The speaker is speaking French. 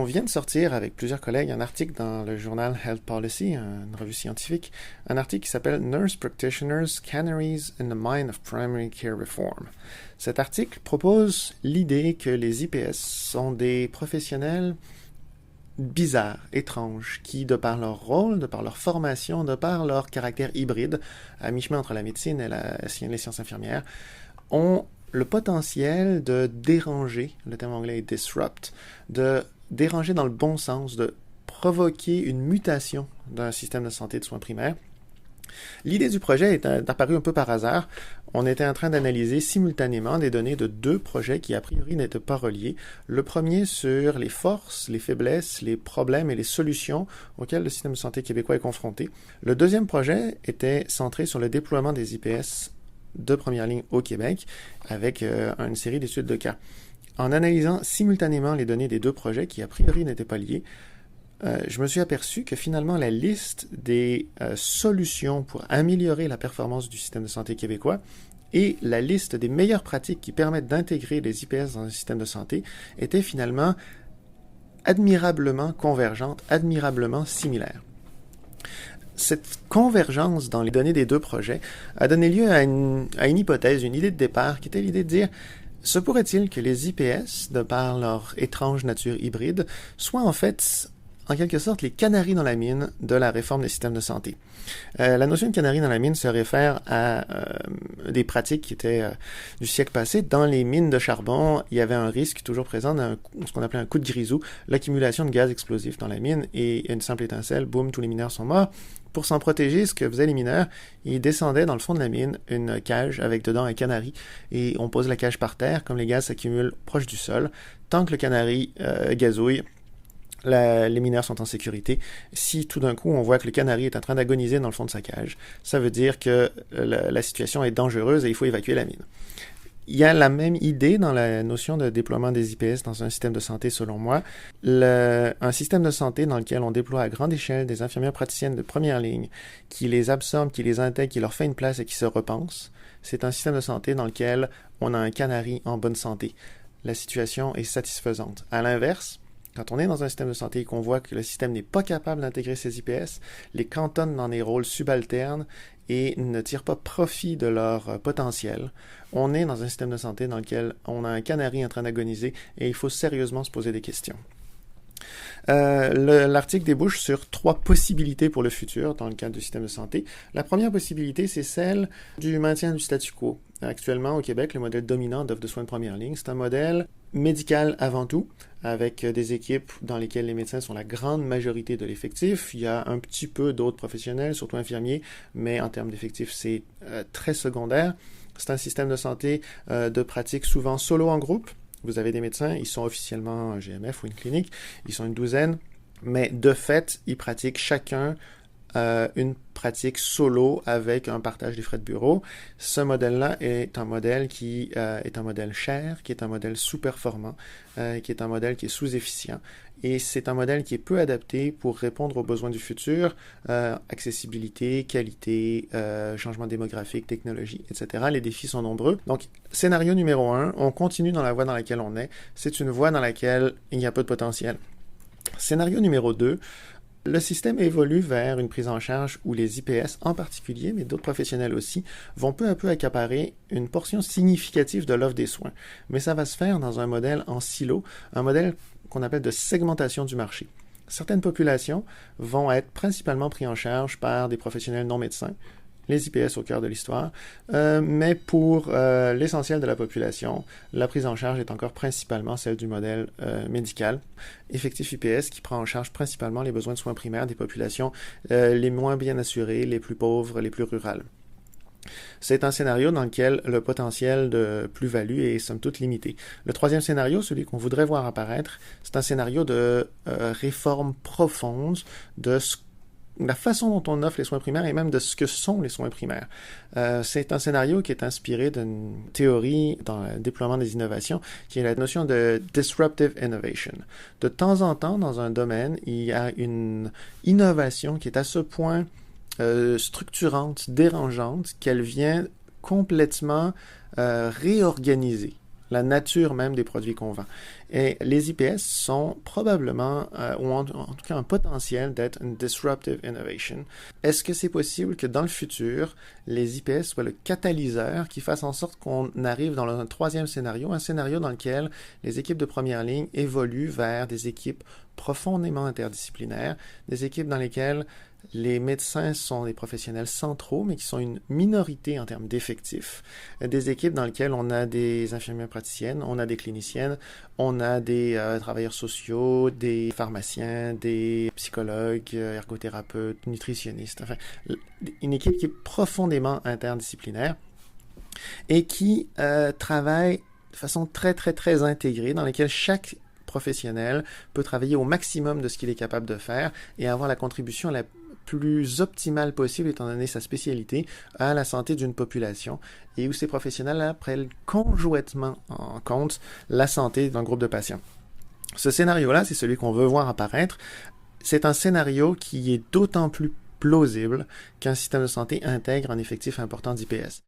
vient de sortir avec plusieurs collègues un article dans le journal Health Policy, une revue scientifique, un article qui s'appelle Nurse Practitioners, Canaries in the Mind of Primary Care Reform. Cet article propose l'idée que les IPS sont des professionnels bizarres, étranges, qui, de par leur rôle, de par leur formation, de par leur caractère hybride, à mi-chemin entre la médecine et les sciences infirmières, ont le potentiel de déranger, le terme anglais est disrupt, de déranger dans le bon sens, de provoquer une mutation d'un système de santé de soins primaires. L'idée du projet est apparue un peu par hasard. On était en train d'analyser simultanément des données de deux projets qui a priori n'étaient pas reliés. Le premier sur les forces, les faiblesses, les problèmes et les solutions auxquels le système de santé québécois est confronté. Le deuxième projet était centré sur le déploiement des IPS de première ligne au Québec avec une série d'études de cas. En analysant simultanément les données des deux projets qui a priori n'étaient pas liés, je me suis aperçu que finalement la liste des solutions pour améliorer la performance du système de santé québécois et la liste des meilleures pratiques qui permettent d'intégrer les IPS dans un système de santé était finalement admirablement convergente, admirablement similaire. Cette convergence dans les données des deux projets a donné lieu à une hypothèse, une idée de départ qui était l'idée de dire: se pourrait-il que les IPS, de par leur étrange nature hybride, soient en fait en quelque sorte les canaris dans la mine de la réforme des systèmes de santé. La notion de canari dans la mine se réfère à des pratiques qui étaient du siècle passé. Dans les mines de charbon, il y avait un risque toujours présent d'un ce qu'on appelait un coup de grisou, l'accumulation de gaz explosifs dans la mine, et une simple étincelle, boum, tous les mineurs sont morts. Pour s'en protéger, ce que faisaient les mineurs, ils descendaient dans le fond de la mine une cage avec dedans un canari, et on pose la cage par terre, comme les gaz s'accumulent proche du sol. Tant que le canari gazouille, les mineurs sont en sécurité. Si tout d'un coup on voit que le canari est en train d'agoniser dans le fond de sa cage, ça veut dire que la situation est dangereuse et il faut évacuer la mine. Il y a la même idée dans la notion de déploiement des IPS dans un système de santé, selon moi. Un système de santé dans lequel on déploie à grande échelle des infirmières praticiennes de première ligne, qui les absorbent, qui les intègrent, qui leur fait une place et qui se repensent, c'est un système de santé dans lequel on a un canari en bonne santé. La situation est satisfaisante. À l'inverse, quand on est dans un système de santé et qu'on voit que le système n'est pas capable d'intégrer ces IPS, les cantonne dans des rôles subalternes et ne tirent pas profit de leur potentiel, on est dans un système de santé dans lequel on a un canari en train d'agoniser et il faut sérieusement se poser des questions. L'article débouche sur 3 possibilités pour le futur dans le cadre du système de santé. La première possibilité, c'est celle du maintien du statu quo. Actuellement, au Québec, le modèle dominant d'offre de soins de première ligne, c'est un modèle médical avant tout, avec des équipes dans lesquelles les médecins sont la grande majorité de l'effectif. Il y a un petit peu d'autres professionnels, surtout infirmiers, mais en termes d'effectifs, c'est très secondaire. C'est un système de santé de pratique souvent solo en groupe. Vous avez des médecins, ils sont officiellement un GMF ou une clinique, ils sont une douzaine, mais de fait, ils pratiquent chacun une pratique solo avec un partage des frais de bureau. Ce modèle-là est un modèle qui est un modèle cher, qui est un modèle sous-performant, qui est un modèle qui est sous-efficient. Et c'est un modèle qui est peu adapté pour répondre aux besoins du futur, accessibilité, qualité, changement démographique, technologie, etc. Les défis sont nombreux. Donc, scénario numéro 1, on continue dans la voie dans laquelle on est. C'est une voie dans laquelle il y a peu de potentiel. Scénario numéro 2, le système évolue vers une prise en charge où les IPS en particulier, mais d'autres professionnels aussi, vont peu à peu accaparer une portion significative de l'offre des soins. Mais ça va se faire dans un modèle en silo, un modèle qu'on appelle de segmentation du marché. Certaines populations vont être principalement prises en charge par des professionnels non médecins, les IPS au cœur de l'histoire, mais pour l'essentiel de la population, la prise en charge est encore principalement celle du modèle médical. Effectif IPS qui prend en charge principalement les besoins de soins primaires des populations les moins bien assurées, les plus pauvres, les plus rurales. C'est un scénario dans lequel le potentiel de plus-value est somme toute limité. Le troisième scénario, celui qu'on voudrait voir apparaître, c'est un scénario de réforme profonde de la façon dont on offre les soins primaires et même de ce que sont les soins primaires. C'est un scénario qui est inspiré d'une théorie dans le déploiement des innovations, qui est la notion de disruptive innovation. De temps en temps, dans un domaine, il y a une innovation qui est à ce point structurante, dérangeante, qu'elle vient complètement réorganiser la nature même des produits qu'on vend. Et les IPS sont probablement, ou en tout cas un potentiel d'être une disruptive innovation. Est-ce que c'est possible que dans le futur, les IPS soient le catalyseur qui fasse en sorte qu'on arrive dans un troisième scénario, un scénario dans lequel les équipes de première ligne évoluent vers des équipes profondément interdisciplinaires, des équipes dans lesquelles les médecins sont des professionnels centraux, mais qui sont une minorité en termes d'effectifs. Des équipes dans lesquelles on a des infirmières praticiennes, on a des cliniciennes, on a des travailleurs sociaux, des pharmaciens, des psychologues, ergothérapeutes, nutritionnistes. Enfin, une équipe qui est profondément interdisciplinaire et qui travaille de façon très, très, très intégrée, dans laquelle chaque professionnel peut travailler au maximum de ce qu'il est capable de faire et avoir la contribution la plus optimale possible, étant donné sa spécialité, à la santé d'une population, et où ces professionnels prennent conjointement en compte la santé d'un groupe de patients. Ce scénario-là, c'est celui qu'on veut voir apparaître. C'est un scénario qui est d'autant plus plausible qu'un système de santé intègre un effectif important d'IPS.